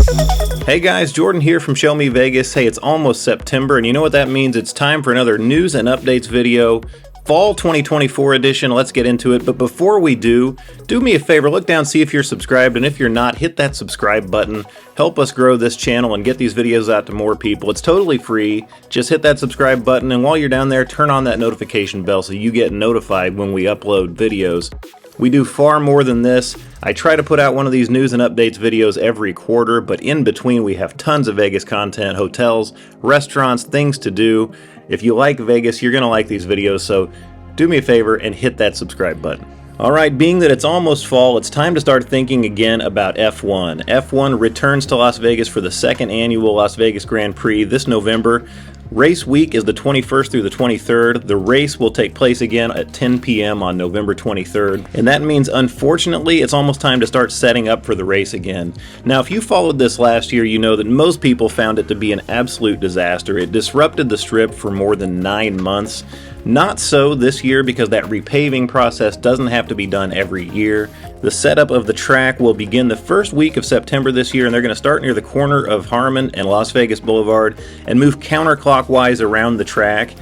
Hey guys, Jordan here from Show Me Vegas. Hey, it's almost September, and you know what that means? It's time for another news and updates video. Fall 2024 edition, let's get into it. But before we do me a favor, look down, see if you're subscribed, and if you're not, hit that subscribe button. Help us grow this channel and get these videos out to more people. It's totally free. Just hit that subscribe button, and while you're down there, turn on that notification bell so you get notified when we upload videos. We do far more than this. I try to put out one of these news and updates videos every quarter, but in between we have tons of Vegas content, hotels, restaurants, things to do. If you like Vegas, you're going to like these videos, so do me a favor and hit that subscribe button. Alright, being that it's almost fall, it's time to start thinking again about F1. F1 returns to Las Vegas for the second annual Las Vegas Grand Prix this November. Race week is the 21st through the 23rd. The race will take place again at 10 p.m. on November 23rd. And that means, unfortunately, it's almost time to start setting up for the race again. Now, if you followed this last year, you know that most people found it to be an absolute disaster. It disrupted the strip for more than 9 months. Not so this year, because that repaving process doesn't have to be done every year. The setup of the track will begin the first week of September this year, and they're going to start near the corner of Harmon and Las Vegas Boulevard and move counterclockwise around the track.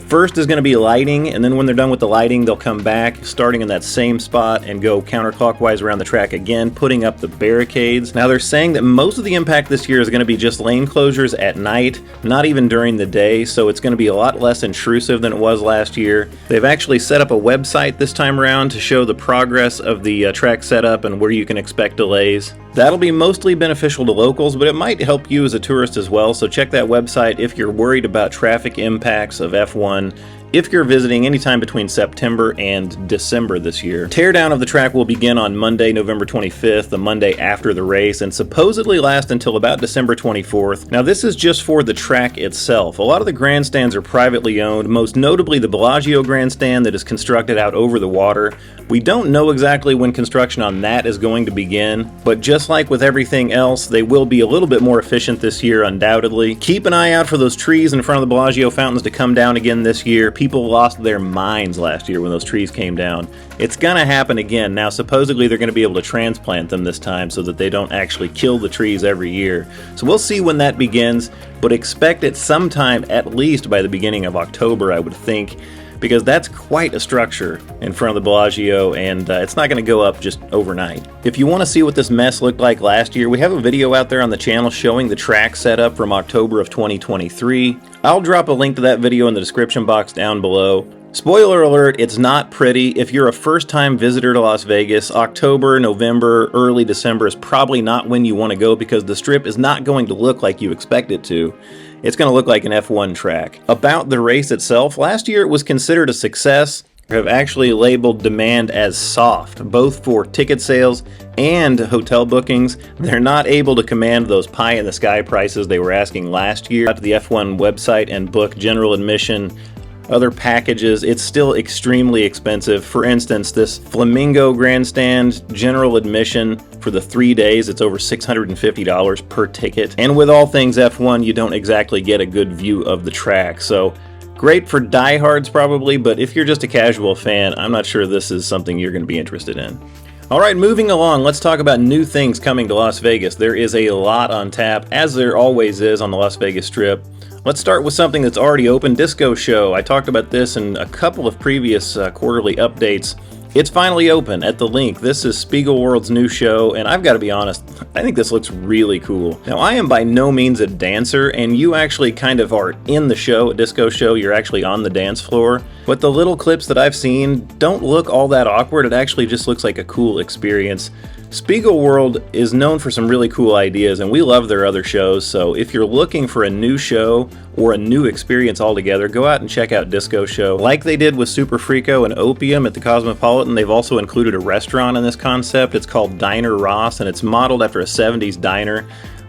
First is going to be lighting, and then when they're done with the lighting, they'll come back, starting in that same spot, and go counterclockwise around the track again, putting up the barricades. Now, they're saying that most of the impact this year is going to be just lane closures at night, not even during the day, so it's going to be a lot less intrusive than it was last year. They've actually set up a website this time around to show the progress of the track setup and where you can expect delays. That'll be mostly beneficial to locals, but it might help you as a tourist as well, so check that website if you're worried about traffic impacts of F1 if you're visiting anytime between September and December this year. Teardown of the track will begin on Monday, November 25th, the Monday after the race, and supposedly last until about December 24th. Now, this is just for the track itself. A lot of the grandstands are privately owned, most notably the Bellagio grandstand that is constructed out over the water. We don't know exactly when construction on that is going to begin, but just like with everything else, they will be a little bit more efficient this year, undoubtedly. Keep an eye out for those trees in front of the Bellagio fountains to come down again this year. People lost their minds last year when those trees came down. It's gonna happen again. Now, supposedly they're gonna be able to transplant them this time so that they don't actually kill the trees every year. So we'll see when that begins, but expect it sometime at least by the beginning of October, I would think, because that's quite a structure in front of the Bellagio, and it's not going to go up just overnight. If you want to see what this mess looked like last year, we have a video out there on the channel showing the track setup from October of 2023. I'll drop a link to that video in the description box down below. Spoiler alert, it's not pretty. If you're a first-time visitor to Las Vegas, October, November, early December is probably not when you want to go because the strip is not going to look like you expect it to. It's going to look like an F1 track. About the race itself, last year it was considered a success. Have actually labeled demand as soft, both for ticket sales and hotel bookings. They're not able to command those pie-in-the-sky prices they were asking last year. Got to the F1 website and book general admission, other packages. It's still extremely expensive. For instance, this Flamingo Grandstand general admission for the 3 days, it's over $650 per ticket. And with all things F1, you don't exactly get a good view of the track. So great for diehards probably, but if you're just a casual fan, I'm not sure this is something you're going to be interested in. Alright, moving along, let's talk about new things coming to Las Vegas. There is a lot on tap, as there always is on the Las Vegas Strip. Let's start with something that's already open, Disco Show. I talked about this in a couple of previous quarterly updates. It's finally open at The Link. This is Spiegelworld's new show, and I've got to be honest, I think this looks really cool. Now, I am by no means a dancer, and you actually kind of are in the show, a Disco Show. You're actually on the dance floor. But the little clips that I've seen don't look all that awkward. It actually just looks like a cool experience. Spiegelworld is known for some really cool ideas, and we love their other shows, so if you're looking for a new show or a new experience altogether, go out and check out Disco Show. Like they did with Super Frico and Opium at the Cosmopolitan, they've also included a restaurant in this concept. It's called Diner Ross, and it's modeled after a 70s diner.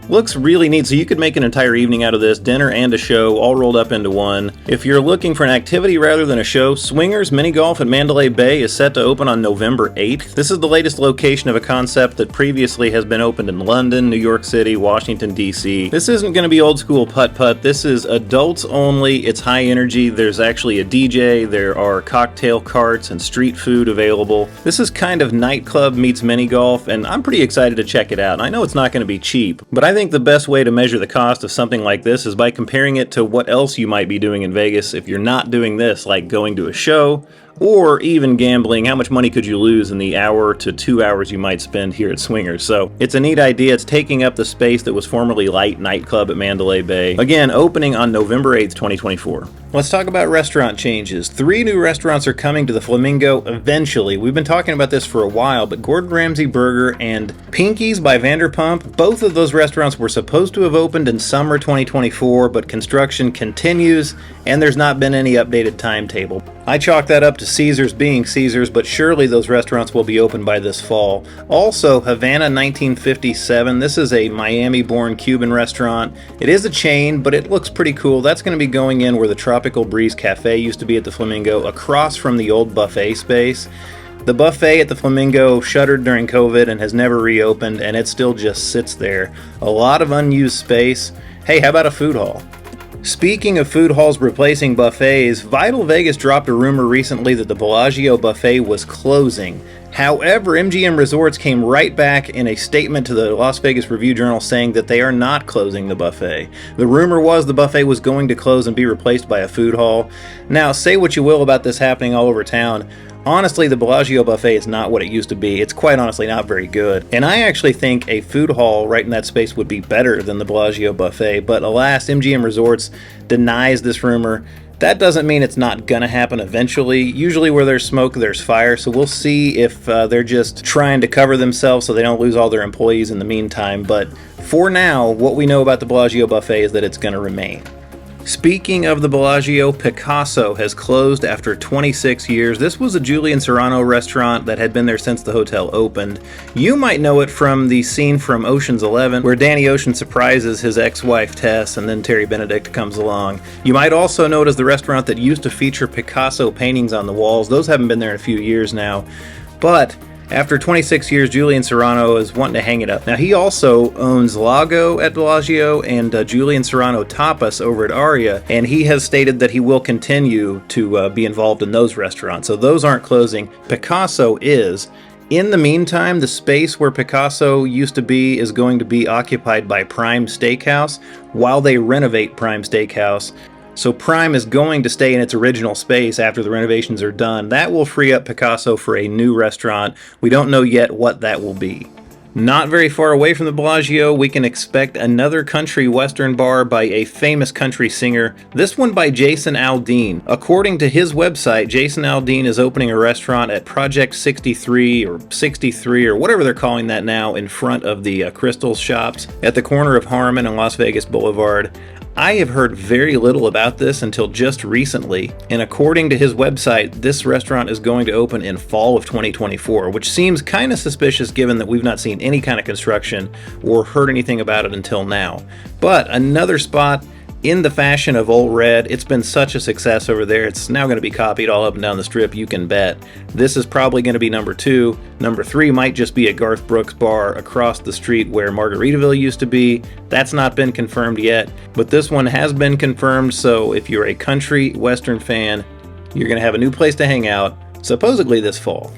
Looks really neat, so you could make an entire evening out of this, dinner and a show, all rolled up into one. If you're looking for an activity rather than a show, Swingers Mini Golf at Mandalay Bay is set to open on November 8th. This is the latest location of a concept that previously has been opened in London, New York City, Washington, D.C. This isn't going to be old school putt-putt. This is adults only. It's high energy. There's actually a DJ. There are cocktail carts and street food available. This is kind of nightclub meets mini golf, and I'm pretty excited to check it out. And I know it's not going to be cheap, but I think think the best way to measure the cost of something like this is by comparing it to what else you might be doing in Vegas if you're not doing this, like going to a show, or even gambling. How much money could you lose in the hour to 2 hours you might spend here at Swingers? So it's a neat idea. It's taking up the space that was formerly Light Nightclub at Mandalay Bay. Again, opening on November 8th, 2024. Let's talk about restaurant changes. 3 new restaurants are coming to the Flamingo eventually. We've been talking about this for a while, but Gordon Ramsay Burger and Pinky's by Vanderpump, both of those restaurants were supposed to have opened in summer 2024, but construction continues and there's not been any updated timetable. I chalk that up to Caesars being Caesars, but surely those restaurants will be open by this fall. Also, Havana 1957. This is a Miami-born Cuban restaurant. It is a chain, but it looks pretty cool. That's going to be going in where the Tropical Breeze Cafe used to be at the Flamingo, across from the old buffet space. The buffet at the Flamingo shuttered during COVID and has never reopened, and it still just sits there. A lot of unused space. Hey, how about a food hall? Speaking of food halls replacing buffets, Vital Vegas dropped a rumor recently that the Bellagio buffet was closing. However, MGM Resorts came right back in a statement to the Las Vegas Review-Journal saying that they are not closing the buffet. The rumor was the buffet was going to close and be replaced by a food hall. Now, say what you will about this happening all over town. Honestly, the Bellagio buffet is not what it used to be. It's quite honestly not very good. And I actually think a food hall right in that space would be better than the Bellagio buffet. But alas, MGM Resorts denies this rumor. That doesn't mean it's not gonna happen eventually. Usually where there's smoke, there's fire. So we'll see if they're just trying to cover themselves so they don't lose all their employees in the meantime. But for now, what we know about the Bellagio buffet is that it's gonna remain. Speaking of the Bellagio, Picasso has closed after 26 years. This was a Julian Serrano restaurant that had been there since the hotel opened. You might know it from the scene from Ocean's 11 where Danny Ocean surprises his ex-wife Tess and then Terry Benedict comes along. You might also know it as the restaurant that used to feature Picasso paintings on the walls. Those haven't been there in a few years now. But after 26 years, Julian Serrano is wanting to hang it up. Now, he also owns Lago at Bellagio and Julian Serrano Tapas over at Aria, and he has stated that he will continue to be involved in those restaurants. So those aren't closing. Picasso is. In the meantime, the space where Picasso used to be is going to be occupied by Prime Steakhouse while they renovate Prime Steakhouse. So Prime is going to stay in its original space after the renovations are done. That will free up Picasso for a new restaurant. We don't know yet what that will be. Not very far away from the Bellagio, we can expect another country western bar by a famous country singer, this one by Jason Aldean. According to his website, Jason Aldean is opening a restaurant at Project 63 or 63 or whatever they're calling that now, in front of the Crystals shops at the corner of Harmon and Las Vegas Boulevard. I have heard very little about this until just recently, and according to his website, this restaurant is going to open in fall of 2024, which seems kind of suspicious given that we've not seen any kind of construction or heard anything about it until now. But another spot in the fashion of Ole Red. It's been such a success over there. It's now going to be copied all up and down the strip, you can bet. This is probably going to be number 2. Number 3 might just be a Garth Brooks bar across the street where Margaritaville used to be. That's not been confirmed yet, but this one has been confirmed, so if you're a country western fan, you're going to have a new place to hang out, supposedly this fall.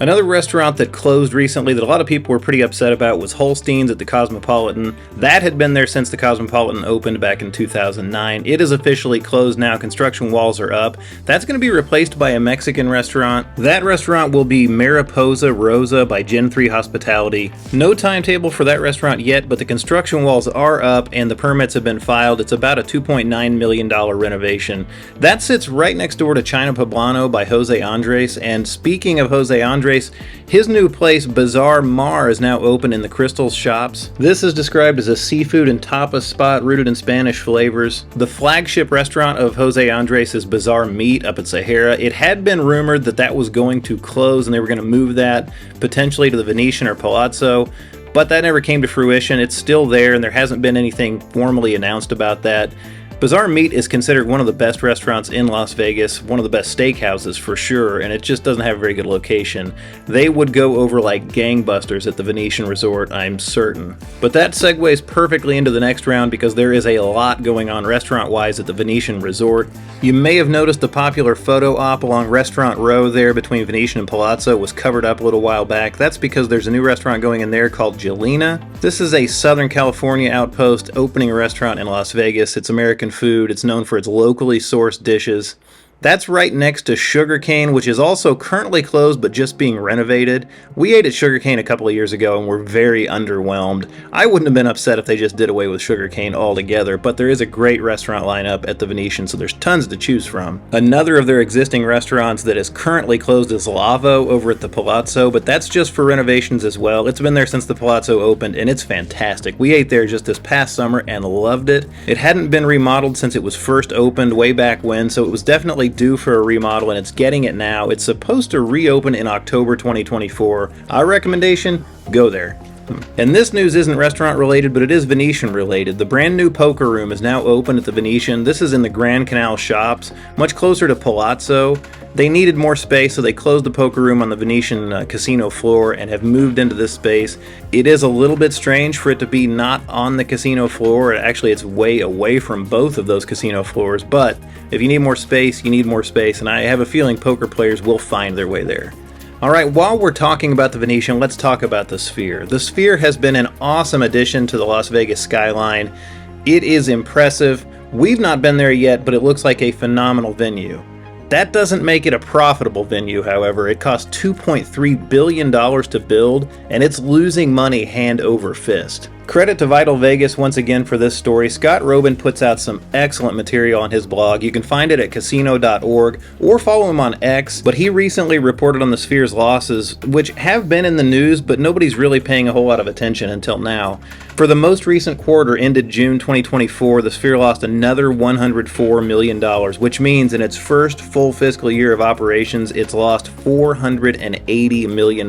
Another restaurant that closed recently that a lot of people were pretty upset about was Holstein's at the Cosmopolitan. That had been there since the Cosmopolitan opened back in 2009. It is officially closed now. Construction walls are up. That's going to be replaced by a Mexican restaurant. That restaurant will be Mariposa Rosa by Gen 3 Hospitality. No timetable for that restaurant yet, but the construction walls are up and the permits have been filed. It's about a $2.9 million renovation. That sits right next door to China Poblano by Jose Andres. And speaking of Jose Andres, his new place, Bazaar Mar, is now open in the Crystals shops. This is described as a seafood and tapas spot rooted in Spanish flavors. The flagship restaurant of Jose Andres is Bazaar Meat up at Sahara. It had been rumored that that was going to close and they were going to move that potentially to the Venetian or Palazzo, but that never came to fruition. It's still there and there hasn't been anything formally announced about that. Bazaar Meat is considered one of the best restaurants in Las Vegas, one of the best steakhouses for sure, and it just doesn't have a very good location. They would go over like gangbusters at the Venetian Resort, I'm certain. But that segues perfectly into the next round because there is a lot going on restaurant-wise at the Venetian Resort. You may have noticed the popular photo op along Restaurant Row there between Venetian and Palazzo was covered up a little while back. That's because there's a new restaurant going in there called Jelena. This is a Southern California outpost opening a restaurant in Las Vegas. It's American food. It's known for its locally sourced dishes. That's right next to Sugar Cane, which is also currently closed but just being renovated. We ate at Sugar Cane a couple of years ago and were very underwhelmed. I wouldn't have been upset if they just did away with Sugar Cane altogether, but there is a great restaurant lineup at the Venetian, so there's tons to choose from. Another of their existing restaurants that is currently closed is Lavo over at the Palazzo, but that's just for renovations as well. It's been there since the Palazzo opened, and it's fantastic. We ate there just this past summer and loved it. It hadn't been remodeled since it was first opened way back when, so it was definitely due for a remodel, and it's getting it now. It's supposed to reopen in October 2024. Our recommendation, go there. And this news isn't restaurant related, but it is Venetian related. The brand new poker room is now open at the Venetian. This is in the Grand Canal Shops, much closer to Palazzo. They needed more space, so they closed the poker room on the Venetian casino floor and have moved into this space. It is a little bit strange for it to be not on the casino floor. Actually, it's way away from both of those casino floors, but if you need more space, you need more space, and I have a feeling poker players will find their way there. Alright, while we're talking about the Venetian, let's talk about the Sphere. The Sphere has been an awesome addition to the Las Vegas skyline. It is impressive. We've not been there yet, but it looks like a phenomenal venue. That doesn't make it a profitable venue, however. It cost $2.3 billion to build, and it's losing money hand over fist. Credit to Vital Vegas once again for this story. Scott Robin puts out some excellent material on his blog. You can find it at casino.org or follow him on X, but he recently reported on the Sphere's losses, which have been in the news, but nobody's really paying a whole lot of attention until now. For the most recent quarter ended June 2024, the Sphere lost another $104 million, which means in its first full fiscal year of operations, it's lost $480 million.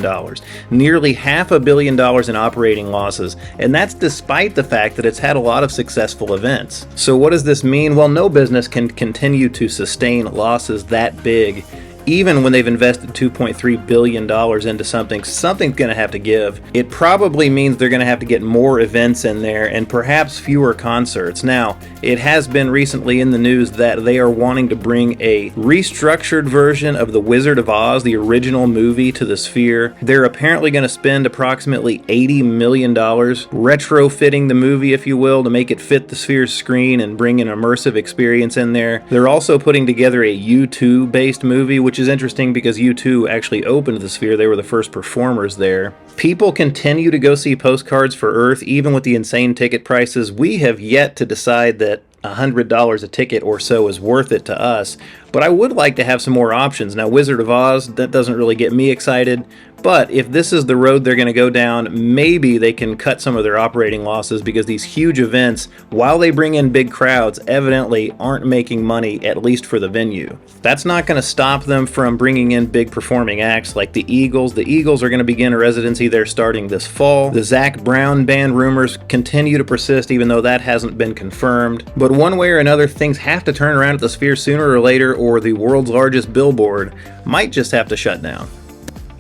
Nearly $500 million in operating losses, and that's despite the fact that it's had a lot of successful events. So what does this mean? Well, no business can continue to sustain losses that big. Even when they've invested $2.3 billion into something, something's going to have to give. It probably means they're going to have to get more events in there and perhaps fewer concerts. Now, it has been recently in the news that they are wanting to bring a restructured version of The Wizard of Oz, the original movie, to the Sphere. They're apparently going to spend approximately $80 million retrofitting the movie, if you will, to make it fit the Sphere's screen and bring an immersive experience in there. They're also putting together a U2-based movie, which is interesting because U2 actually opened the Sphere. They were the first performers there. People continue to go see Postcards for Earth, even with the insane ticket prices. We have yet to decide that $100 a ticket or so is worth it to us, but I would like to have some more options. Now, Wizard of Oz, that doesn't really get me excited, but if this is the road they're going to go down, maybe they can cut some of their operating losses, because these huge events, while they bring in big crowds, evidently aren't making money, at least for the venue. That's not going to stop them from bringing in big performing acts like the Eagles. The Eagles are going to begin a residency there starting this fall. The Zac Brown Band rumors continue to persist, even though that hasn't been confirmed. But one way or another, things have to turn around at the Sphere sooner or later, or the world's largest billboard might just have to shut down.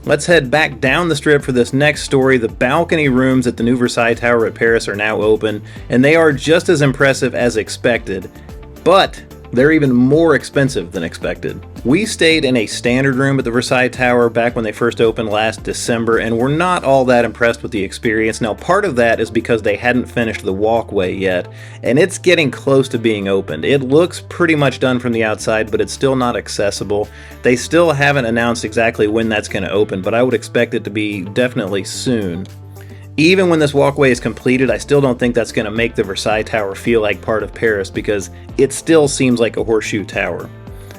Let's head back down the strip for this next story. The balcony rooms at the new Versailles Tower at Paris are now open, and they are just as impressive as expected, but they're even more expensive than expected. We stayed in a standard room at the Versailles Tower back when they first opened last December, and we're not all that impressed with the experience. Now, part of that is because they hadn't finished the walkway yet, and it's getting close to being opened. It looks pretty much done from the outside, but it's still not accessible. They still haven't announced exactly when that's going to open, but I would expect it to be definitely soon. Even when this walkway is completed, I still don't think that's going to make the Versailles Tower feel like part of Paris, because it still seems like a horseshoe tower.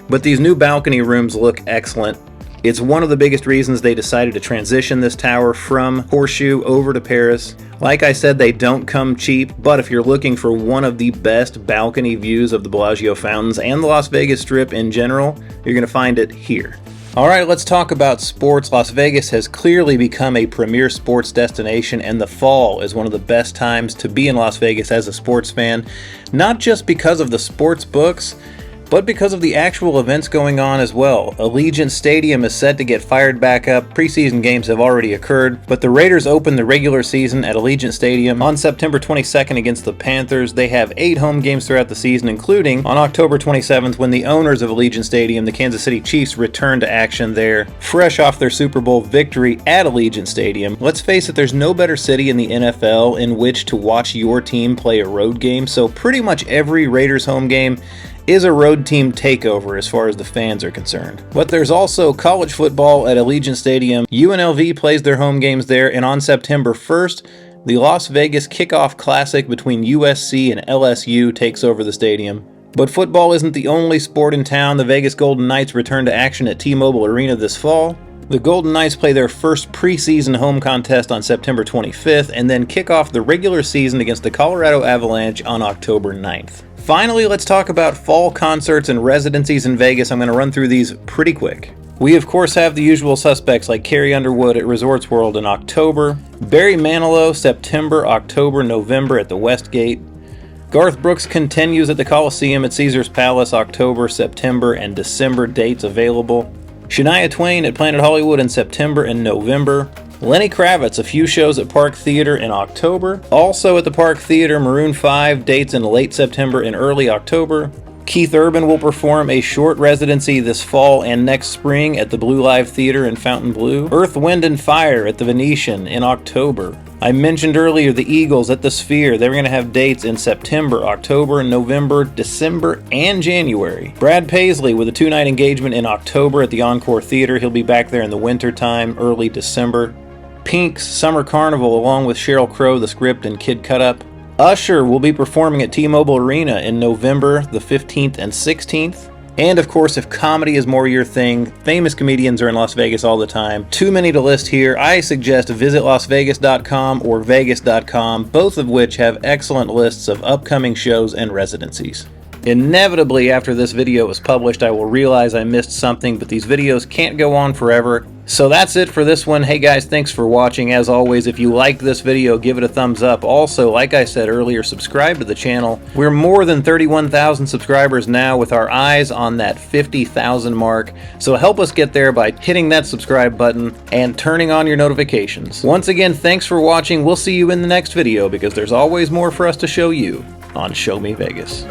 But these new balcony rooms look excellent. It's one of the biggest reasons they decided to transition this tower from horseshoe over to Paris. Like I said, they don't come cheap, but if you're looking for one of the best balcony views of the Bellagio fountains and the Las Vegas Strip in general, you're going to find it here. Alright, let's talk about sports. Las Vegas has clearly become a premier sports destination, and the fall is one of the best times to be in Las Vegas as a sports fan, not just because of the sports books, but because of the actual events going on as well. Allegiant Stadium is set to get fired back up. Preseason games have already occurred, but the Raiders open the regular season at Allegiant Stadium on September 22nd against the Panthers. They have 8 home games throughout the season, including on October 27th when the owners of Allegiant Stadium, the Kansas City Chiefs, return to action there, fresh off their Super Bowl victory at Allegiant Stadium. Let's face it, there's no better city in the NFL in which to watch your team play a road game, so pretty much every Raiders home game is a road team takeover as far as the fans are concerned. But there's also college football at Allegiant Stadium. UNLV plays their home games there, and on September 1st, the Las Vegas Kickoff Classic between USC and LSU takes over the stadium. But football isn't the only sport in town. The Vegas Golden Knights return to action at T-Mobile Arena this fall. The Golden Knights play their first preseason home contest on September 25th, and then kick off the regular season against the Colorado Avalanche on October 9th. Finally, let's talk about fall concerts and residencies in Vegas. I'm going to run through these pretty quick. We of course have the usual suspects like Carrie Underwood at Resorts World in October, Barry Manilow September, October, November at the Westgate, Garth Brooks continues at the Coliseum at Caesars Palace October, September, and December dates available, Shania Twain at Planet Hollywood in September and November, Lenny Kravitz, a few shows at Park Theater in October. Also at the Park Theater, Maroon 5 dates in late September and early October. Keith Urban will perform a short residency this fall and next spring at the Blue Live Theater in Fontainebleau. Earth, Wind & Fire at the Venetian in October. I mentioned earlier the Eagles at the Sphere. They're going to have dates in September, October, November, December, and January. Brad Paisley with a 2-night engagement in October at the Encore Theater. He'll be back there in the winter time, early December. Pink's Summer Carnival along with Sheryl Crow, The Script, and Kid Cutup. Usher will be performing at T-Mobile Arena in November the 15th and 16th. And of course, if comedy is more your thing, famous comedians are in Las Vegas all the time. Too many to list here. I suggest visitlasvegas.com or vegas.com, both of which have excellent lists of upcoming shows and residencies. Inevitably, after this video is published, I will realize I missed something, but these videos can't go on forever. So that's it for this one. Hey guys, thanks for watching. As always, if you liked this video, give it a thumbs up. Also, like I said earlier, subscribe to the channel. We're more than 31,000 subscribers now, with our eyes on that 50,000 mark. So help us get there by hitting that subscribe button and turning on your notifications. Once again, thanks for watching. We'll see you in the next video, because there's always more for us to show you on Show Me Vegas.